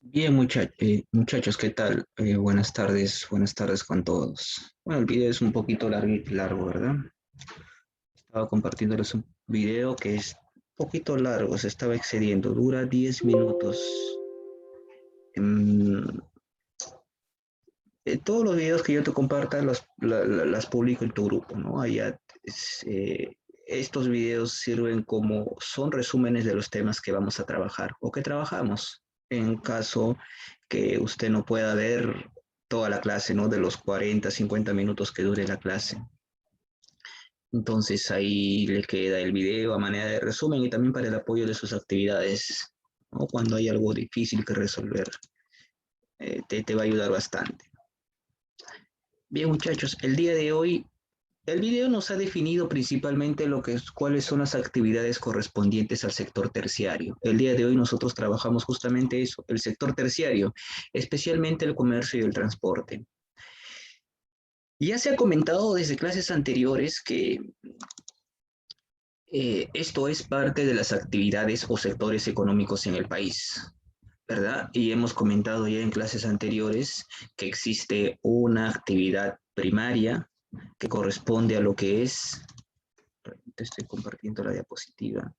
Bien, muchachos, ¿qué tal? Buenas tardes con todos. Bueno, el video es un poquito largo, ¿verdad? Estaba compartiéndoles un video que es un poquito largo, se estaba excediendo, dura 10 minutos. Em, todos los videos que yo te comparta las publico en tu grupo, ¿no? Estos videos sirven como, son resúmenes de los temas que vamos a trabajar o que trabajamos en caso que usted no pueda ver toda la clase, ¿no? De los 40, 50 minutos que dure la clase. Entonces ahí le queda el video a manera de resumen y también para el apoyo de sus actividades, ¿no? Cuando hay algo difícil que resolver, te va a ayudar bastante. Bien, muchachos, el día de hoy el video nos ha definido principalmente cuáles son las actividades correspondientes al sector terciario. El día de hoy nosotros trabajamos justamente eso, el sector terciario, especialmente el comercio y el transporte. Ya se ha comentado desde clases anteriores que esto es parte de las actividades o sectores económicos en el país, ¿verdad? Y hemos comentado ya en clases anteriores que existe una actividad primaria que corresponde a lo que es, te estoy compartiendo la diapositiva.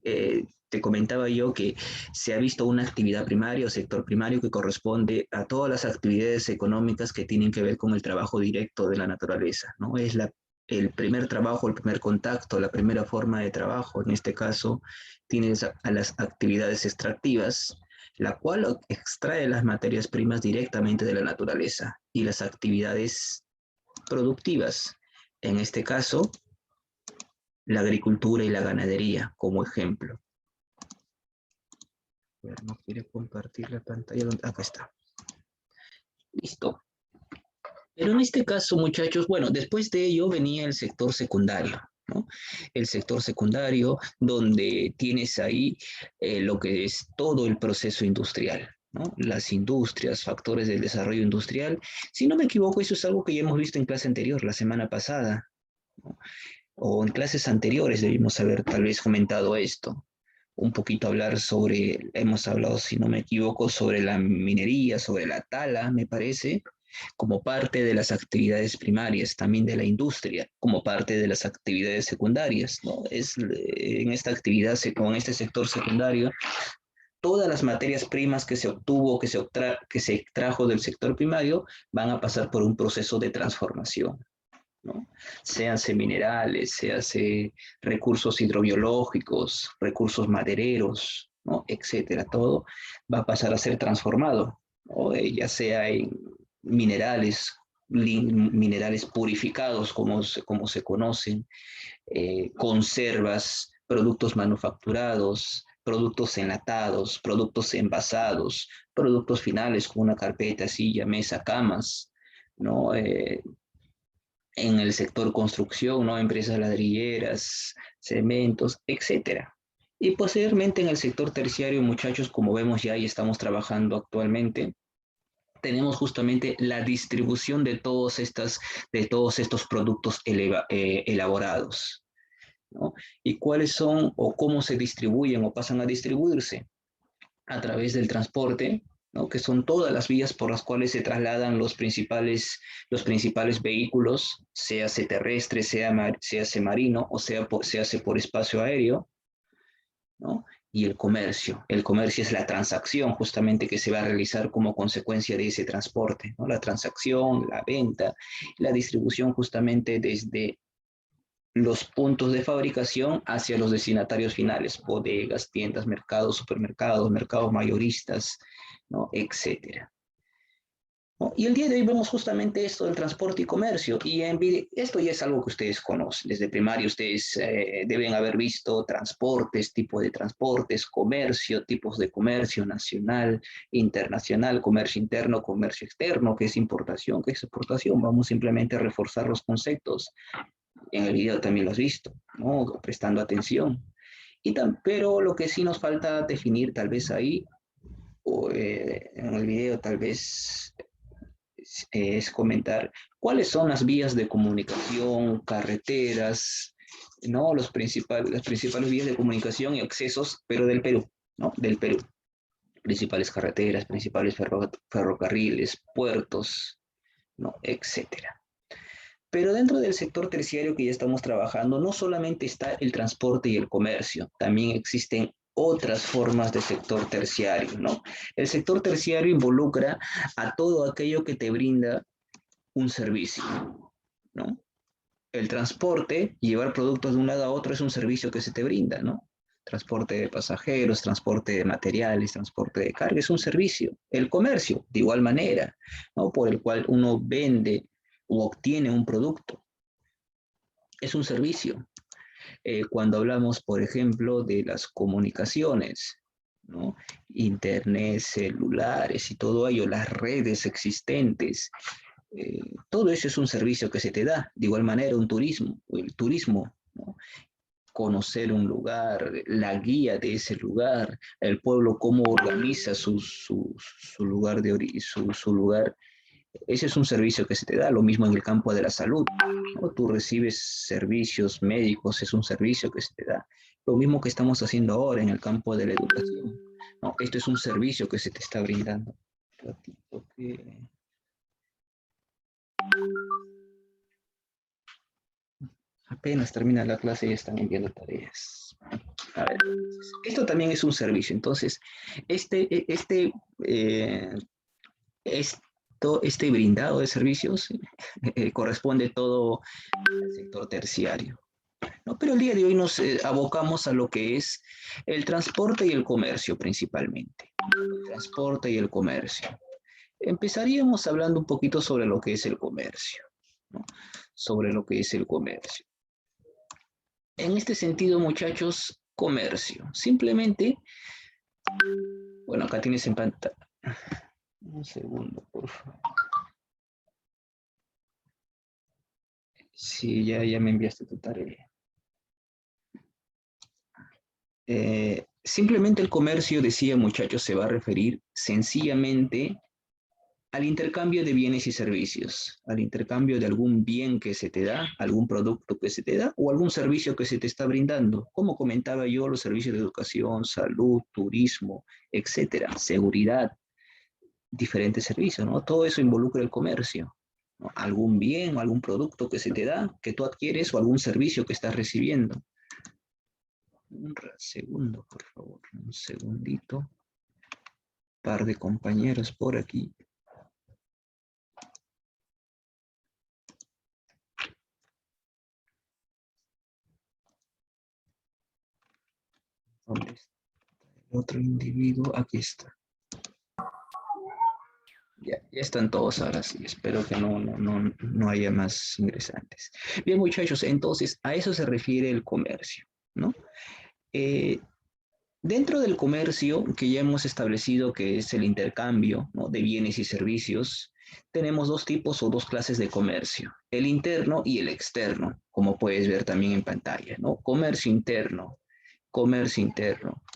Te comentaba yo que se ha visto una actividad primaria o sector primario que corresponde a todas las actividades económicas que tienen que ver con el trabajo directo de la naturaleza, ¿no? El primer trabajo, el primer contacto, la primera forma de trabajo. En este caso, tienes a las actividades extractivas, la cual extrae las materias primas directamente de la naturaleza, y las actividades productivas. En este caso, la agricultura y la ganadería como ejemplo. A ver, no quiere compartir la pantalla. Acá está. Listo. Pero en este caso, muchachos, bueno, después de ello venía el sector secundario, ¿no? El sector secundario donde tienes ahí lo que es todo el proceso industrial, ¿no? Las industrias, factores del desarrollo industrial. Si no me equivoco, eso es algo que ya hemos visto en clase anterior, la semana pasada, ¿no? O en clases anteriores debimos haber tal vez comentado esto. Un poquito hablar sobre, hemos hablado, si no me equivoco, sobre la minería, sobre la tala, me parece, como parte de las actividades primarias, también de la industria, como parte de las actividades secundarias, ¿no? En esta actividad, con este sector secundario, todas las materias primas que se obtuvo, que se extrajo del sector primario, van a pasar por un proceso de transformación, ¿no? Seanse minerales, seanse recursos hidrobiológicos, recursos madereros, ¿no? Etcétera. Todo va a pasar a ser transformado, ¿no? Ya sea en minerales, minerales purificados, como se conocen, conservas, productos manufacturados, productos enlatados, productos envasados, productos finales como una carpeta, silla, mesa, camas, ¿no? En el sector construcción, ¿no? Empresas ladrilleras, cementos, etcétera. Y posteriormente en el sector terciario, muchachos, como vemos ya y estamos trabajando actualmente, tenemos justamente la distribución de todos estos productos elaborados, ¿no? Y cuáles son o cómo se distribuyen o pasan a distribuirse a través del transporte, ¿no? Que son todas las vías por las cuales se trasladan los principales vehículos, sea terrestre, sea marino o sea por espacio aéreo, ¿no? Y el comercio. El comercio es la transacción justamente que se va a realizar como consecuencia de ese transporte, ¿no? La transacción, la venta, la distribución justamente desde los puntos de fabricación hacia los destinatarios finales, bodegas, tiendas, mercados, supermercados, mercados mayoristas, ¿no? Etcétera, ¿no? Y el día de hoy vemos justamente esto del transporte y comercio, y esto ya es algo que ustedes conocen. Desde primaria ustedes deben haber visto transportes, tipo de transportes, comercio, tipos de comercio nacional, internacional, comercio interno, comercio externo, qué es importación, qué es exportación. Vamos simplemente a reforzar los conceptos. En el video también lo has visto, ¿no? Prestando atención. Pero lo que sí nos falta definir tal vez ahí, o en el video tal vez es comentar cuáles son las vías de comunicación, carreteras, ¿no? Las principales vías de comunicación y accesos, pero del Perú, ¿no? Del Perú. principales carreteras, principales ferrocarriles, puertos, ¿no? Etcétera. Pero dentro del sector terciario que ya estamos trabajando, no solamente está el transporte y el comercio, también existen otras formas de sector terciario, ¿no? El sector terciario involucra a todo aquello que te brinda un servicio, ¿no? El transporte, llevar productos de un lado a otro es un servicio que se te brinda, ¿no? Transporte de pasajeros, transporte de materiales, transporte de carga, es un servicio. El comercio, de igual manera, ¿no? Por el cual uno vende o obtiene un producto, es un servicio. Cuando hablamos, por ejemplo, de las comunicaciones, ¿no? Internet, celulares y todo ello, las redes existentes, todo eso es un servicio que se te da. De igual manera, el turismo, ¿no? Conocer un lugar, la guía de ese lugar, el pueblo cómo organiza su lugar de su lugar. Ese es un servicio que se te da, lo mismo en el campo de la salud, ¿no? Tú recibes servicios médicos, es un servicio que se te da. Lo mismo que estamos haciendo ahora en el campo de la educación, ¿no? Esto es un servicio que se te está brindando. Un ratito que... Apenas termina la clase y ya están enviando tareas. A ver, esto también es un servicio. Entonces, eh, este brindado de servicios corresponde todo al sector terciario, ¿no? Pero el día de hoy nos abocamos a lo que es el transporte y el comercio principalmente. El transporte y el comercio. Empezaríamos hablando un poquito sobre lo que es el comercio, ¿no? Sobre lo que es el comercio. En este sentido, muchachos, comercio. Simplemente, bueno, acá tienes en pantalla. Un segundo, por favor. Sí, ya me enviaste tu tarea. Simplemente el comercio, decía muchachos, se va a referir sencillamente al intercambio de bienes y servicios, al intercambio de algún bien que se te da, algún producto que se te da o algún servicio que se te está brindando. Como comentaba yo, los servicios de educación, salud, turismo, etcétera, seguridad, diferentes servicios, ¿no? Todo eso involucra el comercio, ¿no? Algún bien o algún producto que se te da, que tú adquieres o algún servicio que estás recibiendo. Un segundo, por favor, un segundito. Par de compañeros por aquí. ¿Dónde está el otro individuo? Aquí está. Ya están todos ahora sí. Espero que no haya más ingresantes. Bien, muchachos, entonces a eso se refiere el comercio, ¿no? Eh, Dentro del comercio, que ya hemos establecido que es el intercambio, ¿no?, de bienes y servicios, tenemos dos tipos o dos clases de comercio, el interno y el externo, como puedes ver también en pantalla, ¿no? Comercio interno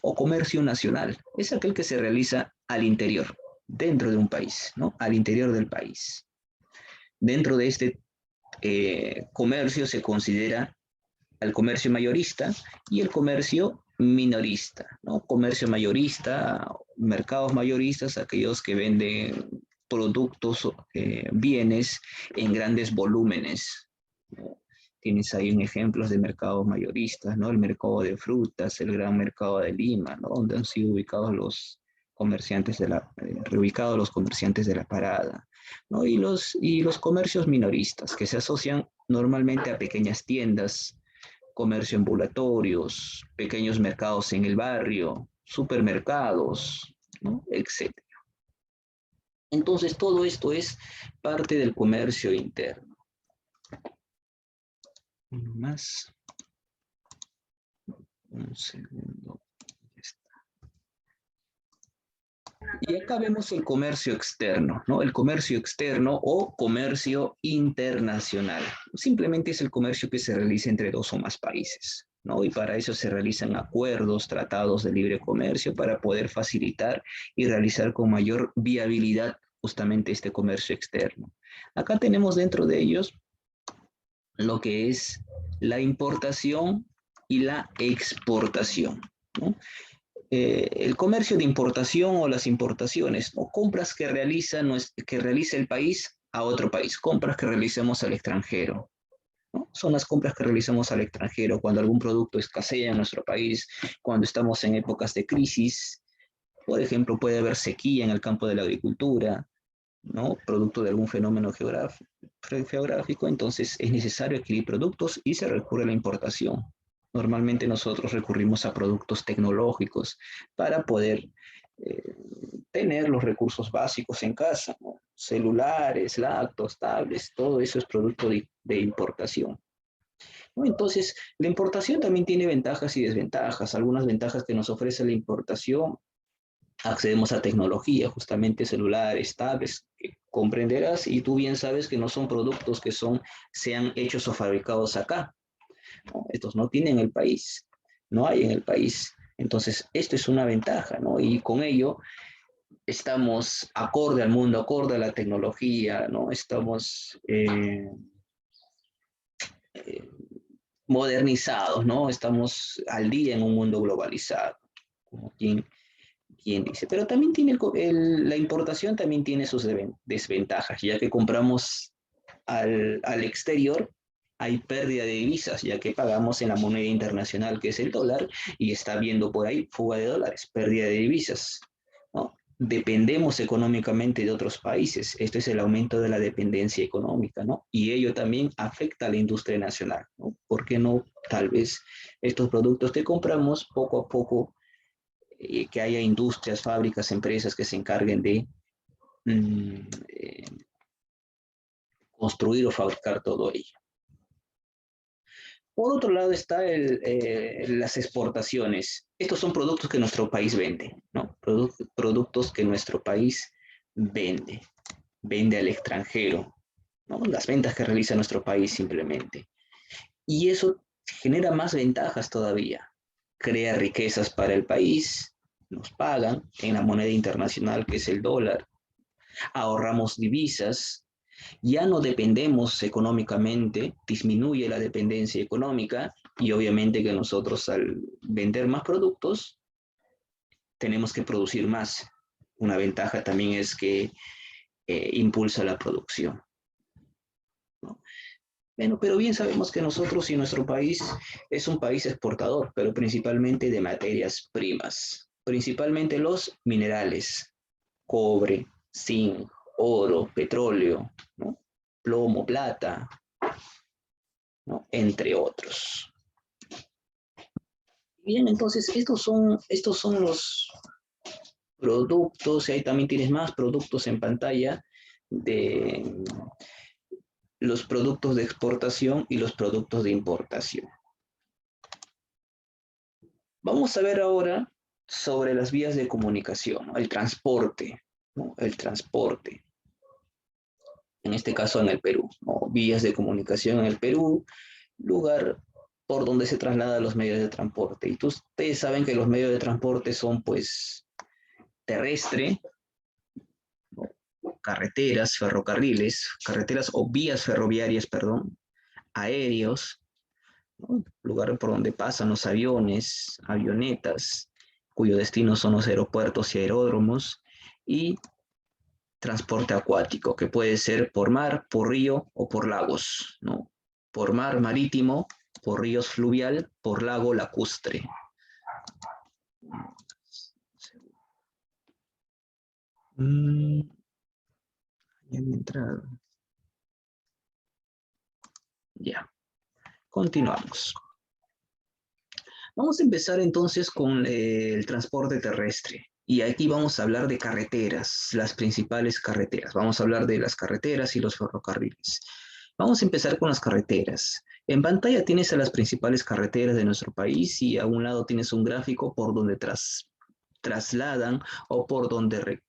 o comercio nacional, es aquel que se realiza al interior, dentro de un país, ¿no? Al interior del país. Dentro de este comercio se considera al comercio mayorista y el comercio minorista, ¿no? Comercio mayorista, mercados mayoristas, aquellos que venden productos, bienes en grandes volúmenes, ¿no? Tienes ahí un ejemplos de mercados mayoristas, ¿no? El mercado de frutas, el gran mercado de Lima, ¿no? Donde han sido ubicados los comerciantes reubicados los comerciantes de la parada, ¿no? Y los comercios minoristas, que se asocian normalmente a pequeñas tiendas, comercio ambulatorios, pequeños mercados en el barrio, supermercados, ¿no?, etcétera. Entonces, todo esto es parte del comercio interno. Uno más. Un segundo. Y acá vemos el comercio externo, ¿no? El comercio externo o comercio internacional. Simplemente es el comercio que se realiza entre dos o más países, ¿no? Y para eso se realizan acuerdos, tratados de libre comercio para poder facilitar y realizar con mayor viabilidad justamente este comercio externo. Acá tenemos dentro de ellos lo que es la importación y la exportación, ¿no? el comercio de importación o las importaciones, ¿no? Compras que realiza el país a otro país, compras que realicemos al extranjero, ¿no? Son las compras que realizamos al extranjero cuando algún producto escasea en nuestro país, cuando estamos en épocas de crisis. Por ejemplo, puede haber sequía en el campo de la agricultura, ¿no? Producto de algún fenómeno geográfico, entonces es necesario adquirir productos y se recurre a la importación. Normalmente nosotros recurrimos a productos tecnológicos para poder eh, tener los recursos básicos en casa, ¿no? Celulares, laptops, tablets, todo eso es producto de importación, ¿no? Entonces, la importación también tiene ventajas y desventajas. Algunas ventajas que nos ofrece la importación: accedemos a tecnología, justamente celulares, tablets, que comprenderás, y tú bien sabes que no son productos que sean hechos o fabricados acá, ¿no? Estos no tienen el país, no hay en el país. Entonces, esto es una ventaja, ¿no? Y con ello estamos acorde al mundo, acorde a la tecnología, ¿no? Estamos eh, modernizados, ¿no? Estamos al día en un mundo globalizado, como quien dice. Pero también tiene la importación también tiene sus desventajas, ya que compramos al exterior, hay pérdida de divisas, ya que pagamos en la moneda internacional, que es el dólar, y está habiendo por ahí fuga de dólares, pérdida de divisas, ¿no? Dependemos económicamente de otros países. Esto es el aumento de la dependencia económica, ¿no? Y ello también afecta a la industria nacional, ¿no? ¿Por qué no? Tal vez estos productos que compramos poco a poco, que haya industrias, fábricas, empresas que se encarguen de mm, eh, construir o fabricar todo ello. Por otro lado está las exportaciones. Estos son productos que nuestro país vende, ¿no? Productos que nuestro país vende, vende al extranjero, ¿no? Las ventas que realiza nuestro país simplemente. Y eso genera más ventajas todavía. Crea riquezas para el país, nos pagan en la moneda internacional que es el dólar, ahorramos divisas, ya no dependemos económicamente, disminuye la dependencia económica y obviamente que nosotros al vender más productos tenemos que producir más. Una ventaja también es que impulsa la producción, ¿no? Bueno, pero bien sabemos que nosotros y nuestro país es un país exportador, pero principalmente de materias primas, principalmente los minerales, cobre, zinc, oro, petróleo, ¿no? Plomo, plata, ¿no? Entre otros. Bien, entonces estos son los productos, y ahí también tienes más productos en pantalla de los productos de exportación y los productos de importación. Vamos a ver ahora sobre las vías de comunicación, ¿no? El transporte, ¿no? El transporte, en este caso en el Perú, ¿no? Vías de comunicación en el Perú, lugar por donde se trasladan los medios de transporte. Y ustedes saben que los medios de transporte son pues terrestre, ¿no? Carreteras, ferrocarriles, carreteras o vías ferroviarias, perdón, aéreos, ¿no? Lugar por donde pasan los aviones, avionetas, cuyo destino son los aeropuertos y aeródromos, y transporte acuático, que puede ser por mar, por río o por lagos, ¿no? Por mar, marítimo; por ríos, fluvial; por lago, lacustre. Ya me he entrado. Ya, continuamos. Vamos a empezar entonces con el transporte terrestre. Y aquí vamos a hablar de carreteras, las principales carreteras. Vamos a hablar de las carreteras y los ferrocarriles. Vamos a empezar con las carreteras. En pantalla tienes a las principales carreteras de nuestro país y a un lado tienes un gráfico por donde trasladan o por donde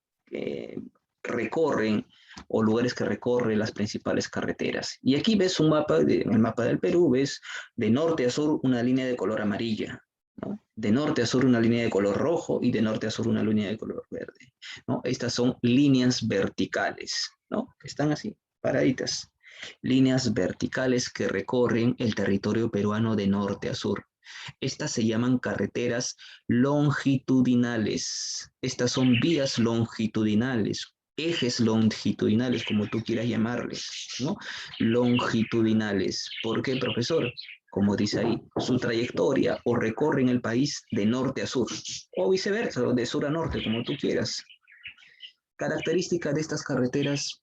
recorren, o lugares que recorren las principales carreteras. Y aquí ves un mapa, en el mapa del Perú, ves de norte a sur una línea de color amarilla, ¿no? De norte a sur una línea de color rojo y de norte a sur una línea de color verde, ¿no? Estas son líneas verticales, ¿no? Están así, paraditas. Líneas verticales que recorren el territorio peruano de norte a sur. Estas se llaman carreteras longitudinales. Estas son vías longitudinales, ejes longitudinales, como tú quieras llamarles, ¿no? Longitudinales. ¿Por qué, profesor? Como dice ahí, su trayectoria o recorren el país de norte a sur, o viceversa, de sur a norte, como tú quieras. Característica de estas carreteras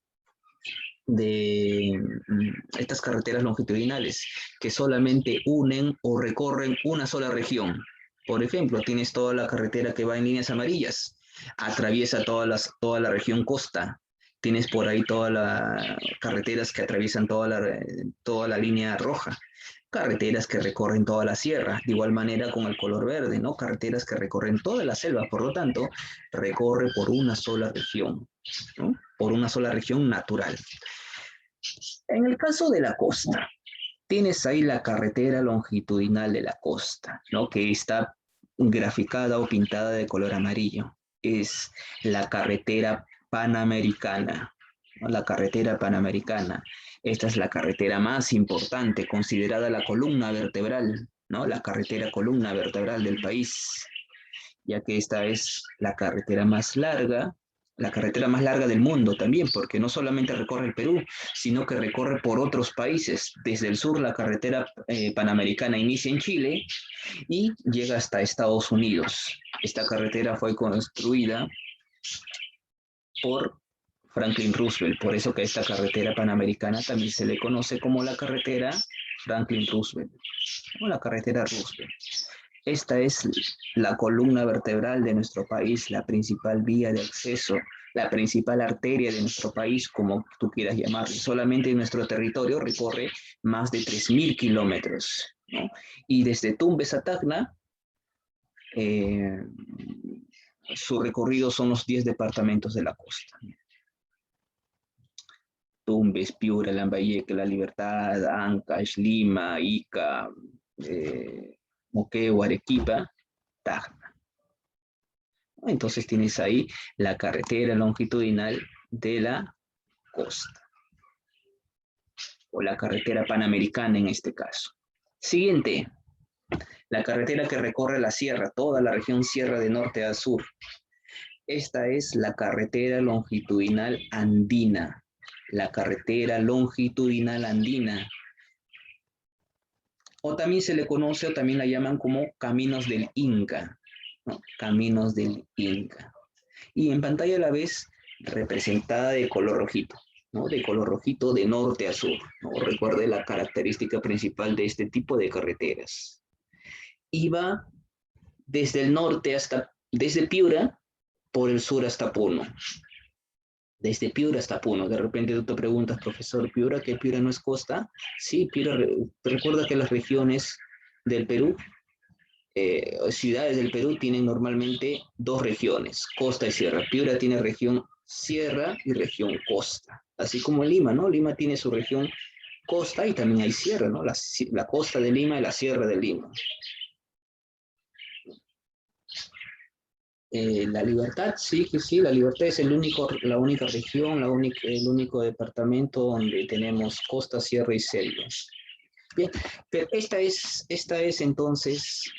longitudinales, que solamente unen o recorren una sola región. Por ejemplo, tienes toda la carretera que va en líneas amarillas, atraviesa toda la región costa. Tienes por ahí todas las carreteras que atraviesan toda la línea roja. Carreteras que recorren toda la sierra, de igual manera con el color verde, ¿no? Carreteras que recorren toda la selva, por lo tanto, recorre por una sola región, ¿no? Por una sola región natural. En el caso de la costa, tienes ahí la carretera longitudinal de la costa, ¿no? Que está graficada o pintada de color amarillo. Es la carretera panamericana, ¿no? La carretera panamericana. Esta es la carretera más importante, considerada la columna vertebral, ¿no? La carretera columna vertebral del país, ya que esta es la carretera más larga del mundo también, porque no solamente recorre el Perú, sino que recorre por otros países. Desde el sur, la carretera panamericana inicia en Chile y llega hasta Estados Unidos. Esta carretera fue construida por Franklin Roosevelt, por eso que esta carretera panamericana también se le conoce como la carretera Franklin Roosevelt, o la carretera Roosevelt. Esta es la columna vertebral de nuestro país, la principal vía de acceso, la principal arteria de nuestro país, como tú quieras llamarlo. Solamente en nuestro territorio recorre más de 3.000 kilómetros, ¿no? Y desde Tumbes a Tacna, su recorrido son los 10 departamentos de la costa. Tumbes, Piura, Lambayeque, La Libertad, Ancash, Lima, Ica, Moquegua, Arequipa, Tacna. Entonces tienes ahí la carretera longitudinal de la costa, o la carretera panamericana en este caso. Siguiente, la carretera que recorre la sierra, toda la región sierra de norte a sur. Esta es la carretera longitudinal andina, la carretera longitudinal andina. O también se le conoce, o también la llaman como Caminos del Inca, ¿no? Caminos del Inca. Y en pantalla la ves representada de color rojito, ¿no? De color rojito de norte a sur, ¿no? Recuerde la característica principal de este tipo de carreteras. Y va desde el norte desde Piura, por el sur hasta Puno. Desde Piura hasta Puno. De repente tú te preguntas, profesor, ¿Piura? ¿Que Piura no es costa? Sí, Piura, recuerda que las regiones del Perú, ciudades del Perú tienen normalmente dos regiones, costa y sierra. Piura tiene región sierra y región costa. Así como Lima, ¿no? Lima tiene su región costa y también hay sierra, ¿no? La costa de Lima y la sierra de Lima. La Libertad, sí, que sí, la Libertad es la única región, el único departamento donde tenemos costa, sierra y selva. Bien, pero esta es entonces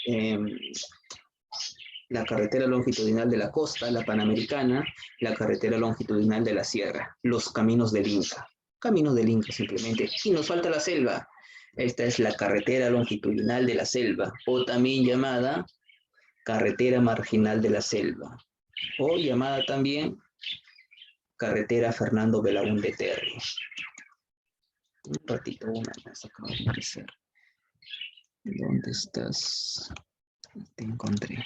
la carretera longitudinal de la costa, la panamericana, la carretera longitudinal de la sierra, los caminos del Inca. Caminos del Inca simplemente. Y nos falta la selva. Esta es la carretera longitudinal de la selva, o también llamada carretera marginal de la selva, o llamada también carretera Fernando Belaúnde Terry. Un ratito, una más acabo de aparecer. ¿Dónde estás? Te encontré.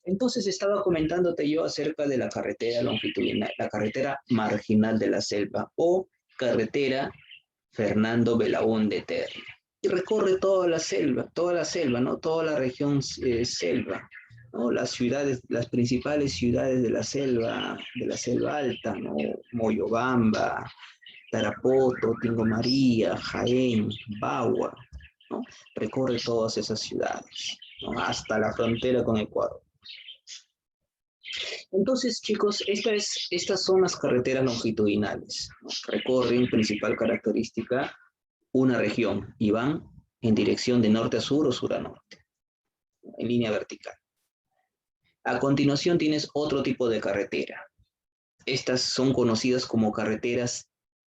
Entonces estaba comentándote yo acerca de la carretera longitudinal, la carretera marginal de la selva, o carretera Fernando Belaúnde Terry. Y recorre toda la selva, ¿no? Toda la región selva, ¿no? Las principales ciudades de la selva alta, ¿no? Moyobamba, Tarapoto, Tingo María, Jaén, Bagua, ¿no? Recorre todas esas ciudades, ¿no? Hasta la frontera con Ecuador. Entonces, chicos, estas son las carreteras longitudinales, ¿no? Recorren principal característica una región y van en dirección de norte a sur o sur a norte, en línea vertical. A continuación tienes otro tipo de carretera. Estas son conocidas como carreteras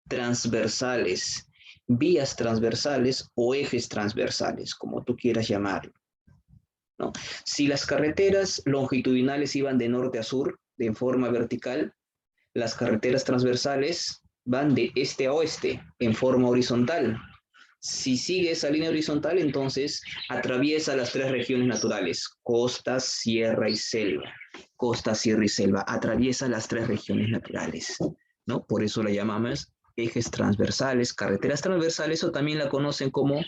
transversales, vías transversales o ejes transversales, como tú quieras llamarlo, ¿no? Si las carreteras longitudinales iban de norte a sur, de forma vertical, las carreteras transversales van de este a oeste, en forma horizontal. Si sigue esa línea horizontal, entonces atraviesa las tres regiones naturales, costa, sierra y selva. Costa, sierra y selva, atraviesa las tres regiones naturales, ¿no? Por eso la llamamos ejes transversales, carreteras transversales, o también la conocen como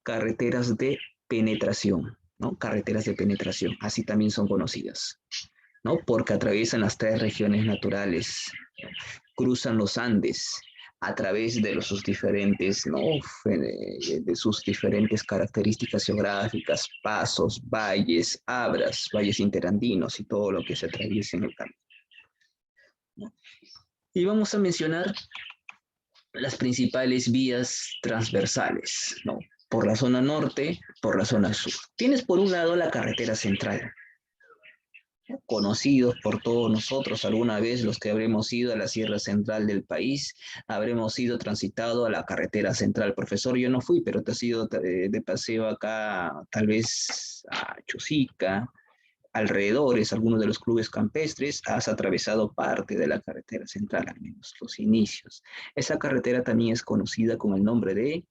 carreteras de penetración, ¿no? Carreteras de penetración, así también son conocidas, ¿no? Porque atraviesan las tres regiones naturales, cruzan los Andes a través de sus diferentes, ¿no? De sus diferentes características geográficas, pasos, valles, abras, valles interandinos y todo lo que se atraviesa en el camino, ¿no? Y vamos a mencionar las principales vías transversales, ¿no? Por la zona norte, por la zona sur. Tienes por un lado la carretera central, conocidos por todos nosotros. Alguna vez los que habremos ido a la Sierra Central del país, habremos ido transitado a la carretera central. Profesor, yo no fui, pero te has ido de paseo acá, tal vez a Chosica, alrededores, algunos de los clubes campestres, has atravesado parte de la carretera central, al menos los inicios. Esa carretera también es conocida con el nombre de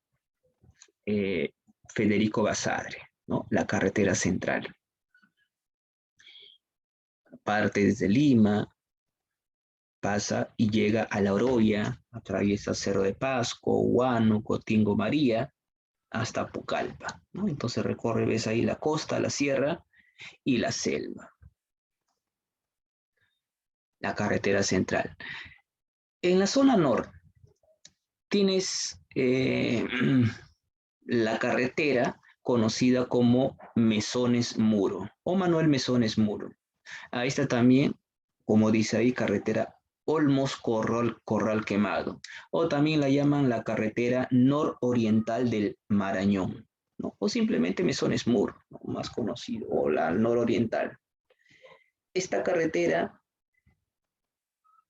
Federico Basadre, ¿no? La carretera central. Parte desde Lima, pasa y llega a La Oroya, atraviesa Cerro de Pasco, Huánuco, Tingo María, hasta Pucallpa, ¿no? Entonces recorre, ves ahí la costa, la sierra y la selva. La carretera central. En la zona norte tienes la carretera conocida como Mesones Muro o Manuel Mesones Muro. Ahí está también, como dice ahí, carretera Olmos Corral Quemado, o también la llaman la carretera nororiental del Marañón, ¿no? O simplemente Mesones Muro, ¿no? Más conocido, o la nororiental. Esta carretera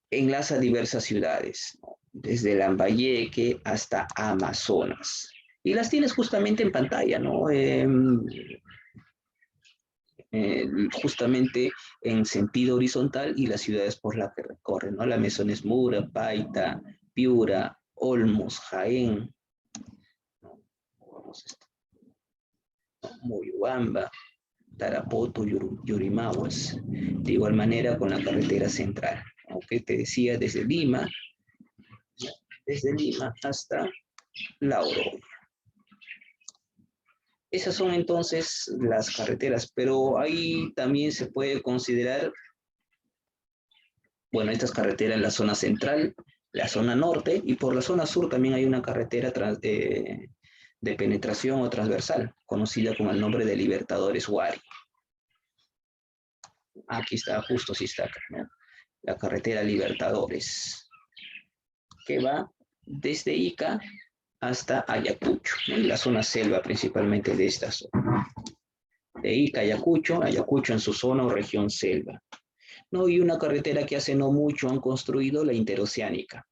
enlaza diversas ciudades, ¿no? Desde Lambayeque hasta Amazonas. Y las tienes justamente en pantalla, ¿no? Justamente en sentido horizontal, y las ciudades por las que recorren, ¿no? La Mesones Mura, Paita, Piura, Olmos, Jaén, ¿no? Moyobamba, Tarapoto, Yurimaguas. De igual manera con la carretera central, aunque te decía desde Lima hasta La Oroya. Esas son entonces las carreteras, pero ahí también se puede considerar, bueno, estas carreteras en la zona central, la zona norte, y por la zona sur también hay una carretera de penetración o transversal, conocida con el nombre de Libertadores Huari. Aquí está, justo sí está acá, ¿no? La carretera Libertadores, que va desde Ica hasta Ayacucho, ¿no? Y la zona selva principalmente de esta zona. De Ica a Ayacucho, Ayacucho en su zona o región selva, ¿no? Y una carretera que hace no mucho han construido, la interoceánica,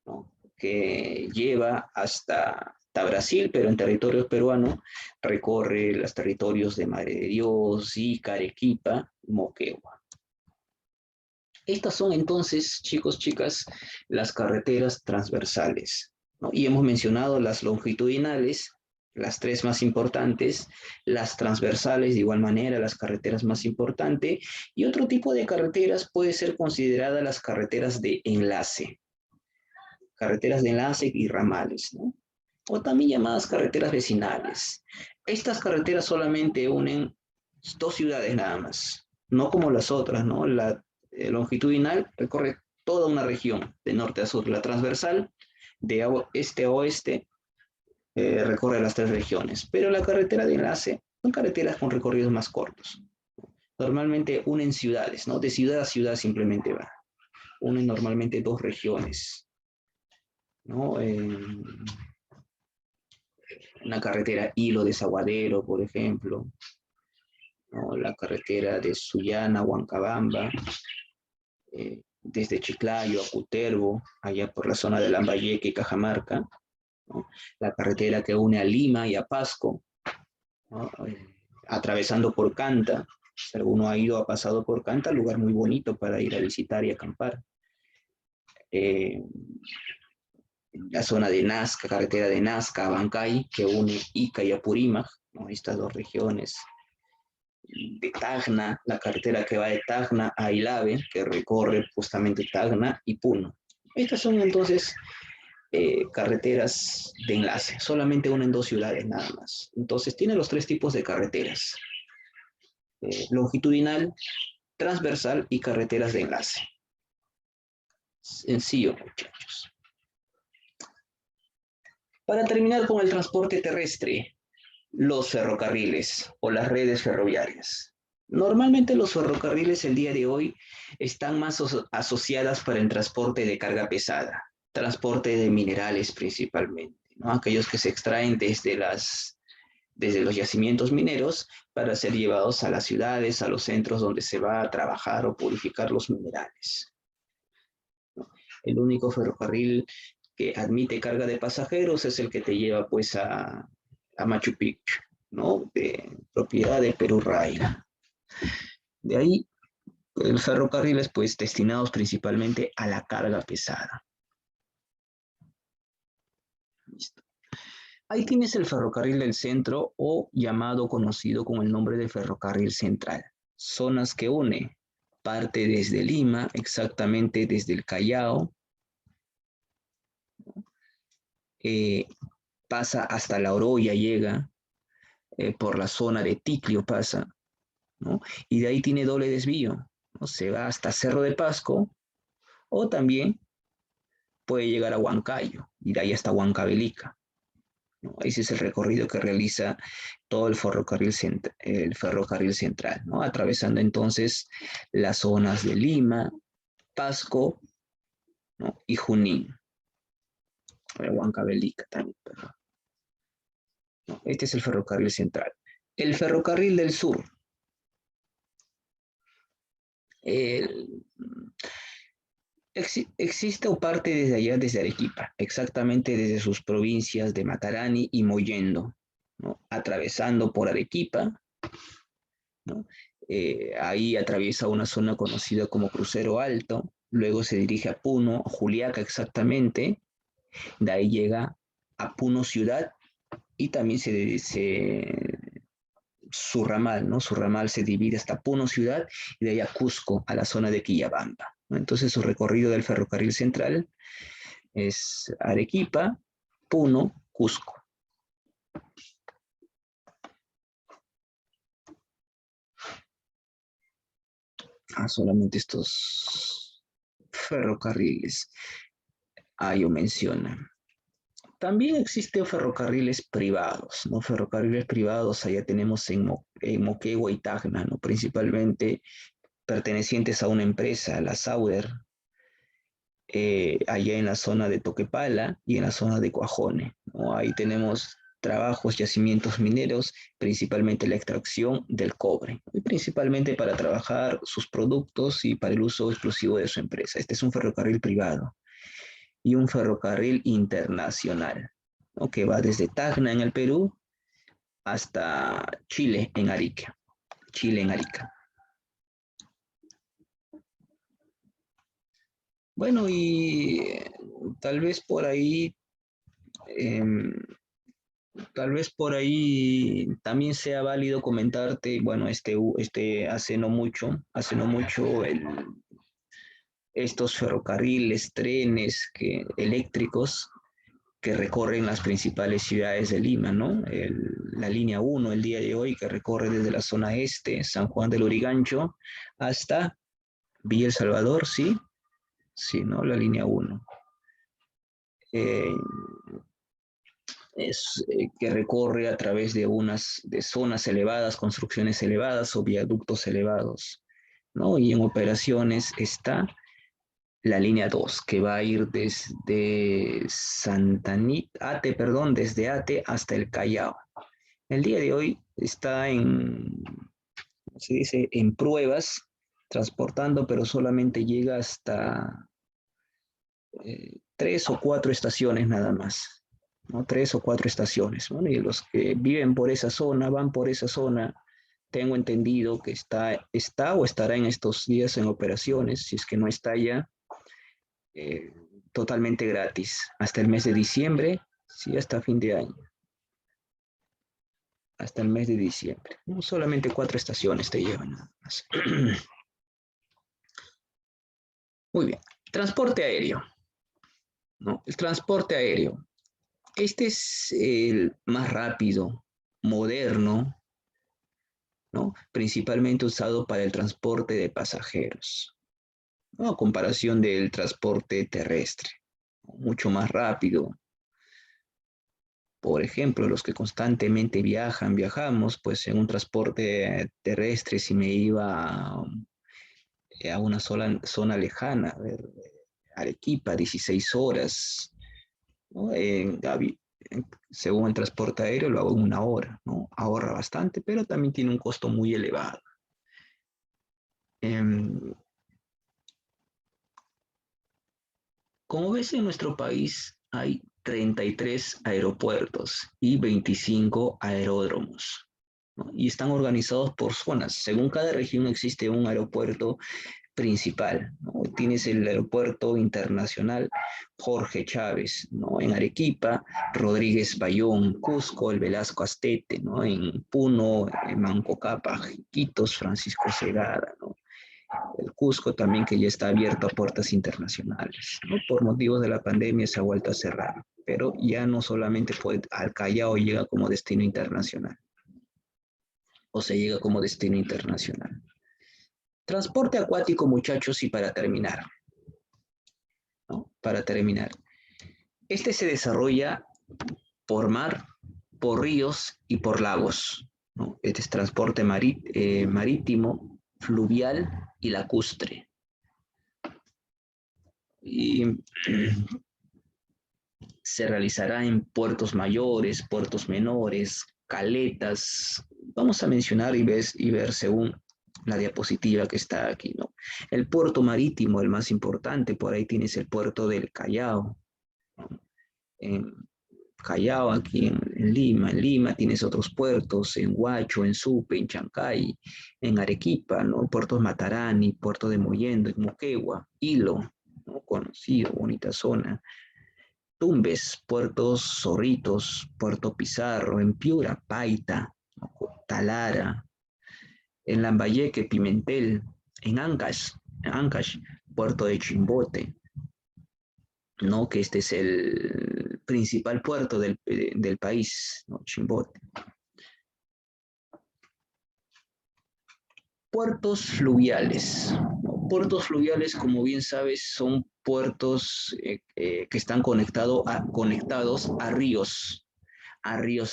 ¿no? Que lleva hasta Brasil, pero en territorio peruano recorre los territorios de Madre de Dios, Ica, Arequipa, Moquegua. Estas son entonces, chicos, chicas, las carreteras transversales, ¿no? Y hemos mencionado las longitudinales, las tres más importantes, las transversales de igual manera, las carreteras más importantes, y otro tipo de carreteras puede ser considerada las carreteras de enlace y ramales, ¿no? O también llamadas carreteras vecinales. Estas carreteras solamente unen dos ciudades nada más, no como las otras, ¿no? La longitudinal recorre toda una región de norte a sur, la transversal de este a oeste recorre las tres regiones, pero la carretera de enlace son carreteras con recorridos más cortos. Normalmente unen ciudades, ¿no? De ciudad a ciudad simplemente va. Unen normalmente dos regiones, ¿no? una carretera Hilo Desaguadero, por ejemplo, ¿no? La carretera de Sullana a Huancabamba, desde Chiclayo a Cutervo, allá por la zona de Lambayeque y Cajamarca, ¿no? La carretera que une a Lima y a Pasco, ¿no? Atravesando por Canta. Si alguno ha ido, ha pasado por Canta, lugar muy bonito para ir a visitar y acampar. Eh, la zona de Nazca, carretera de Nazca a Bancay, que une Ica y Apurímac, ¿no? Estas dos regiones. De Tacna, la carretera que va de Tacna a Ilave, que recorre justamente Tacna y Puno. Estas son entonces carreteras de enlace, solamente una en dos ciudades nada más. Entonces tiene los tres tipos de carreteras, longitudinal, transversal y carreteras de enlace. Sencillo, muchachos. Para terminar con el transporte terrestre, los ferrocarriles o las redes ferroviarias. Normalmente los ferrocarriles el día de hoy están más asociadas para el transporte de carga pesada, transporte de minerales principalmente, ¿no? Aquellos que se extraen desde los yacimientos mineros para ser llevados a las ciudades, a los centros donde se va a trabajar o purificar los minerales, ¿no? El único ferrocarril que admite carga de pasajeros es el que te lleva pues a Machu Picchu, ¿no? De propiedad de Perú Rail. De ahí, los ferrocarriles pues destinados principalmente a la carga pesada. Listo. Ahí tienes el ferrocarril del centro o llamado conocido con el nombre de ferrocarril central. Zonas que une, parte desde Lima, exactamente desde el Callao, pasa hasta La Oroya, llega, por la zona de Ticlio pasa, ¿no? Y de ahí tiene doble desvío, ¿no? Se va hasta Cerro de Pasco o también puede llegar a Huancayo y de ahí hasta Huancavelica, ¿no? Ese es el recorrido que realiza todo el ferrocarril central, ¿no? Atravesando entonces las zonas de Lima, Pasco, ¿no? Y Junín, Huancavelica también, perdón, ¿no? Este es el ferrocarril central. El ferrocarril del sur. El, existe o parte desde allá, desde Arequipa, exactamente desde sus provincias de Matarani y Mollendo, ¿no? Atravesando por Arequipa, ¿no? Ahí atraviesa una zona conocida como Crucero Alto, luego se dirige a Puno, Juliaca exactamente, de ahí llega a Puno ciudad y también su ramal, ¿no? Su ramal se divide hasta Puno ciudad y de ahí a Cusco, a la zona de Quillabamba, ¿no? Entonces su recorrido del ferrocarril central es Arequipa, Puno, Cusco. Solamente estos ferrocarriles. Yo menciono. También existen ferrocarriles privados, ¿no? Ferrocarriles privados, allá tenemos en Moquegua y Tacna, ¿no? Principalmente pertenecientes a una empresa, la Sauder, allá en la zona de Toquepala y en la zona de Cuajone, ¿no? Ahí tenemos trabajos, yacimientos mineros, principalmente la extracción del cobre, y principalmente para trabajar sus productos y para el uso exclusivo de su empresa. Este es un ferrocarril privado y un ferrocarril internacional, ¿no? Que va desde Tacna en el Perú hasta Chile en Arica. Chile en Arica. Bueno, y tal vez por ahí eh, también sea válido comentarte, bueno, hace no mucho estos ferrocarriles, trenes eléctricos que recorren las principales ciudades de Lima, ¿no? La línea 1 el día de hoy que recorre desde la zona este, San Juan del Lurigancho, hasta Villa El Salvador, ¿sí? Sí, ¿no? La línea 1. Eh, que recorre a través de zonas elevadas, construcciones elevadas o viaductos elevados, ¿no? Y en operaciones está la línea 2, que va a ir desde Ate, perdón, desde Ate hasta el Callao. El día de hoy está ¿cómo se dice? En pruebas, transportando, pero solamente llega hasta 3 o 4 estaciones nada más, ¿no? 3 o 4 estaciones, ¿no? Y los que viven por esa zona, van por esa zona, tengo entendido que está o estará en estos días en operaciones, si es que no está ya, eh, totalmente gratis, hasta el mes de diciembre, sí, hasta fin de año, hasta el mes de diciembre. No solamente 4 estaciones te llevan nada más. Muy bien. Transporte aéreo, ¿no? El transporte aéreo. Este es el más rápido, moderno, ¿no? Principalmente usado para el transporte de pasajeros, ¿no? A comparación del transporte terrestre, mucho más rápido. Por ejemplo, los que constantemente viajamos, pues en un transporte terrestre, si me iba a una sola zona lejana, a ver, Arequipa, 16 horas, ¿no? Según el transporte aéreo lo hago en 1 hora, ¿no? Ahorra bastante, pero también tiene un costo muy elevado. Em, Como ves, en nuestro país hay 33 aeropuertos y 25 aeródromos, ¿no? Y están organizados por zonas. Según cada región existe un aeropuerto principal, ¿no? Tienes el aeropuerto internacional Jorge Chávez, ¿no? En Arequipa, Rodríguez Bayón, Cusco, el Velasco Astete, ¿no? En Puno, en Mancocapa, Iquitos, Francisco Segada, ¿no? El Cusco también, que ya está abierto a puertas internacionales, ¿no? Por motivos de la pandemia se ha vuelto a cerrar, pero ya no solamente al Callao llega como destino internacional, o se llega como destino internacional. Transporte acuático, muchachos, y para terminar, ¿no? Para terminar. Este se desarrolla por mar, por ríos y por lagos, ¿no? Este es transporte marítimo, fluvial y lacustre. Y se realizará en puertos mayores, puertos menores, caletas. Vamos a mencionar y ver según la diapositiva que está aquí, ¿no? El puerto marítimo, el más importante, por ahí tienes el puerto del Callao, ¿no? En Callao, aquí en Lima. En Lima tienes otros puertos, en Huacho, en Supe, en Chancay, en Arequipa, ¿no? Puertos Matarani, puerto de Mollendo, en Moquegua, Hilo, ¿no? Conocido, bonita zona. Tumbes, Puerto Zorritos, Puerto Pizarro, en Piura, Paita, Talara, en Lambayeque, Pimentel, en Ancash, Puerto de Chimbote, ¿no? Que este es el principal puerto del país, ¿no? Chimbote. Puertos fluviales. Puertos fluviales, como bien sabes, son puertos que están conectados a ríos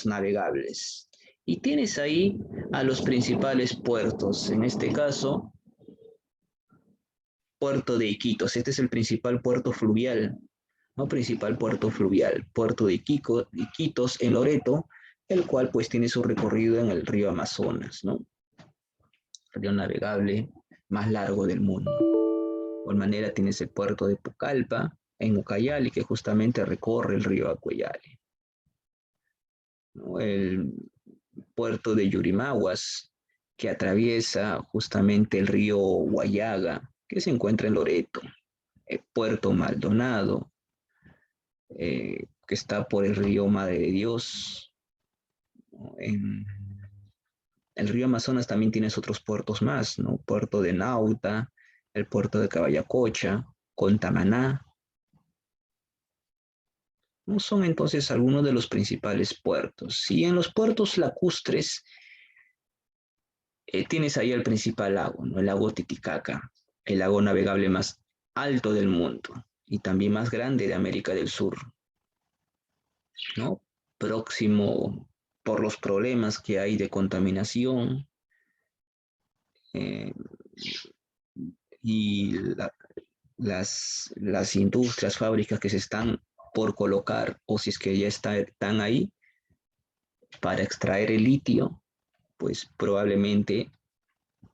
navegables. Y tienes ahí a los principales puertos, en este caso, Puerto de Iquitos. Este es el principal puerto fluvial, ¿no? Principal puerto fluvial, Puerto de Iquitos en Loreto, el cual pues tiene su recorrido en el río Amazonas, ¿no? Río navegable más largo del mundo. De igual manera tienes el puerto de Pucallpa en Ucayali, que justamente recorre el río Acuayali, ¿no? El puerto de Yurimaguas, que atraviesa justamente el río Huallaga, que se encuentra en Loreto. El puerto Maldonado, que está por el río Madre de Dios, ¿no? En el río Amazonas también tienes otros puertos más, ¿no? Puerto de Nauta, el puerto de Caballacocha, Contamaná, ¿no? Son entonces algunos de los principales puertos. Y en los puertos lacustres tienes ahí el principal lago, ¿no? El lago Titicaca, el lago navegable más alto del mundo y también más grande de América del Sur, ¿no? Próximo por los problemas que hay de contaminación, eh, y las industrias, fábricas que se están por colocar o si es que ya están ahí para extraer el litio, pues probablemente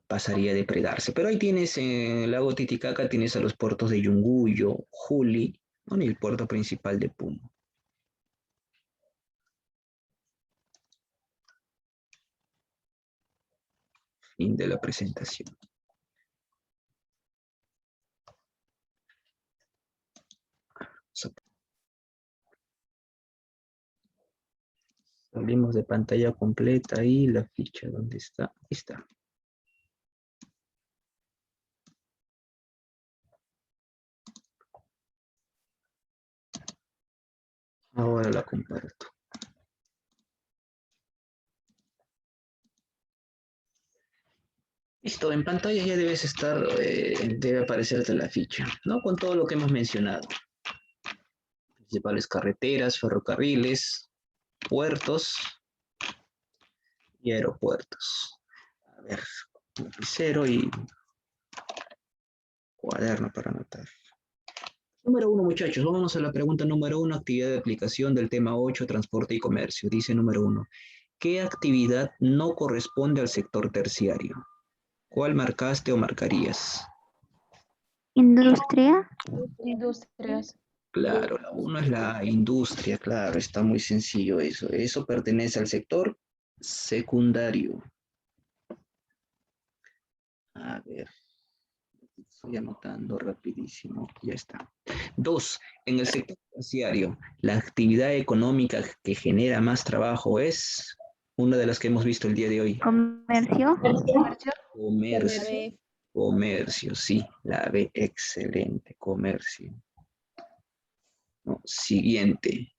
pasaría a depredarse. Pero ahí tienes en el lago Titicaca, tienes a los puertos de Yunguyo, Juli, ¿no? Y el puerto principal de Puno. Fin de la presentación. Salimos de pantalla completa ahí, la ficha, ¿dónde está? Ahí está. Ahora la comparto. Listo, en pantalla ya debes estar, debe aparecerte la ficha, ¿no? Con todo lo que hemos mencionado. Principales carreteras, ferrocarriles, puertos y aeropuertos. A ver, lapicero y cuaderno para anotar. Número 1, muchachos, vámonos a la pregunta número 1, actividad de aplicación del tema 8, transporte y comercio. Dice número 1, ¿qué actividad no corresponde al sector terciario? ¿Cuál marcaste o marcarías? Industria. Industrias. Claro, la 1 es la industria, claro, está muy sencillo eso. Eso pertenece al sector secundario. A ver, estoy anotando rapidísimo, ya está. 2, en el sector terciario, la actividad económica que genera más trabajo es una de las que hemos visto el día de hoy. Comercio. Comercio. Comercio, sí, la B, excelente, comercio. No, siguiente.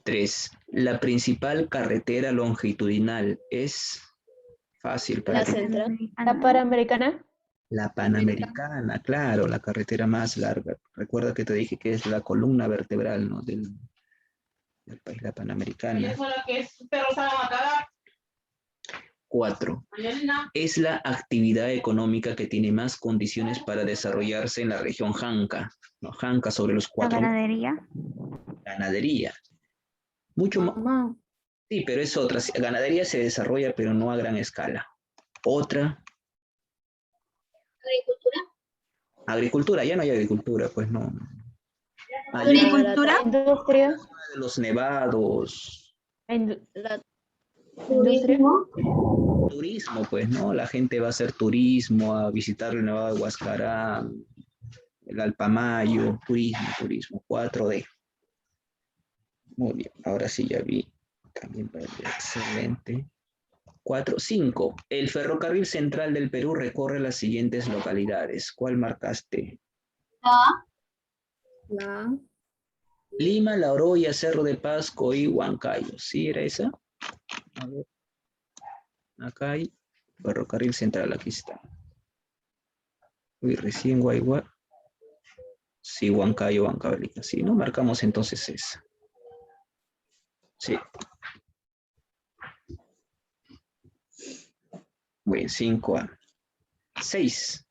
3. La principal carretera longitudinal es fácil para ti. La Panamericana. La Panamericana, claro, la carretera más larga. Recuerda que te dije que es la columna vertebral, ¿no? del país, la Panamericana. 4. Es la actividad económica que tiene más condiciones para desarrollarse en la región Janca. ¿No? Janca sobre los La 4. ganadería. Ganadería. Mucho más. Sí, pero es otra. Ganadería se desarrolla, pero no a gran escala. Otra. Agricultura, ya no hay agricultura, pues no. Agricultura. Industria. De los nevados. La industria. Turismo, pues, ¿no? La gente va a hacer turismo, a visitar el Nevado de Huascarán, el Alpamayo, turismo, 4D. Muy bien, ahora sí ya vi. También excelente. 4, 5. El ferrocarril central del Perú recorre las siguientes localidades. ¿Cuál marcaste? La. Lima, La Oroya, Cerro de Pasco y Huancayo. ¿Sí era esa? A ver. Acá hay ferrocarril central, aquí está. Uy, recién Guayguá. Sí, Huancayo, Huancavelica. Sí, ¿no? Marcamos entonces esa. Sí. Muy bien, 5A. 6.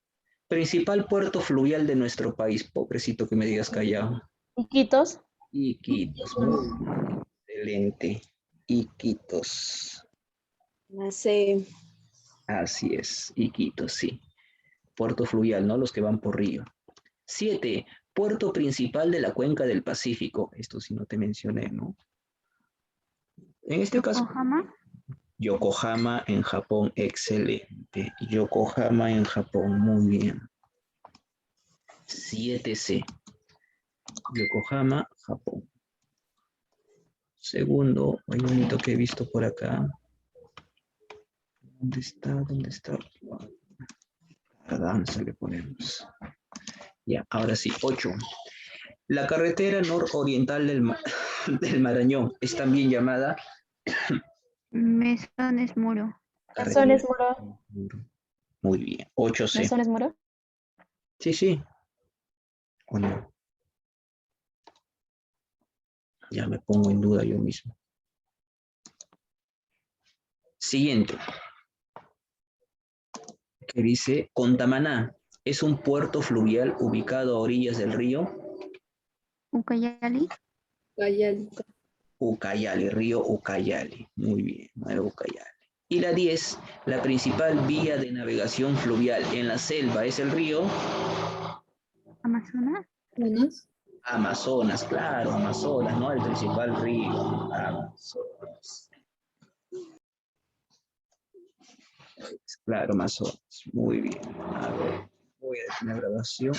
Principal puerto fluvial de nuestro país. Pobrecito que me digas Callao. Iquitos. Iquitos. Muy excelente. Iquitos. La C. Así es, Iquitos, sí. Puerto fluvial, ¿no? Los que van por río. 7. Puerto principal de la cuenca del Pacífico. Esto sí no te mencioné, ¿no? En este caso, Yokohama. Yokohama en Japón, excelente. Yokohama en Japón, muy bien. 7C. Yokohama, Japón. Segundo, hay un hito que he visto por acá. ¿Dónde está? ¿Dónde está? La danza le ponemos. Ya, ahora sí, 8. La carretera nororiental del Marañón es también llamada Mesones Muro. Cazones Muro. Muy bien, 8C. Mesones Muro. Sí, sí. ¿O no? Ya me pongo en duda yo mismo. Siguiente. Que dice Contamaná. es un puerto fluvial ubicado a orillas del río Ucayali. Ucayali, río Ucayali. Muy bien, el Ucayali. Y la 10, la principal vía de navegación fluvial en la selva es el río Amazonas. Amazonas, claro, Amazonas, ¿no? El principal río, Amazonas. Claro, Amazonas. Muy bien. A ver, voy a detener la grabación.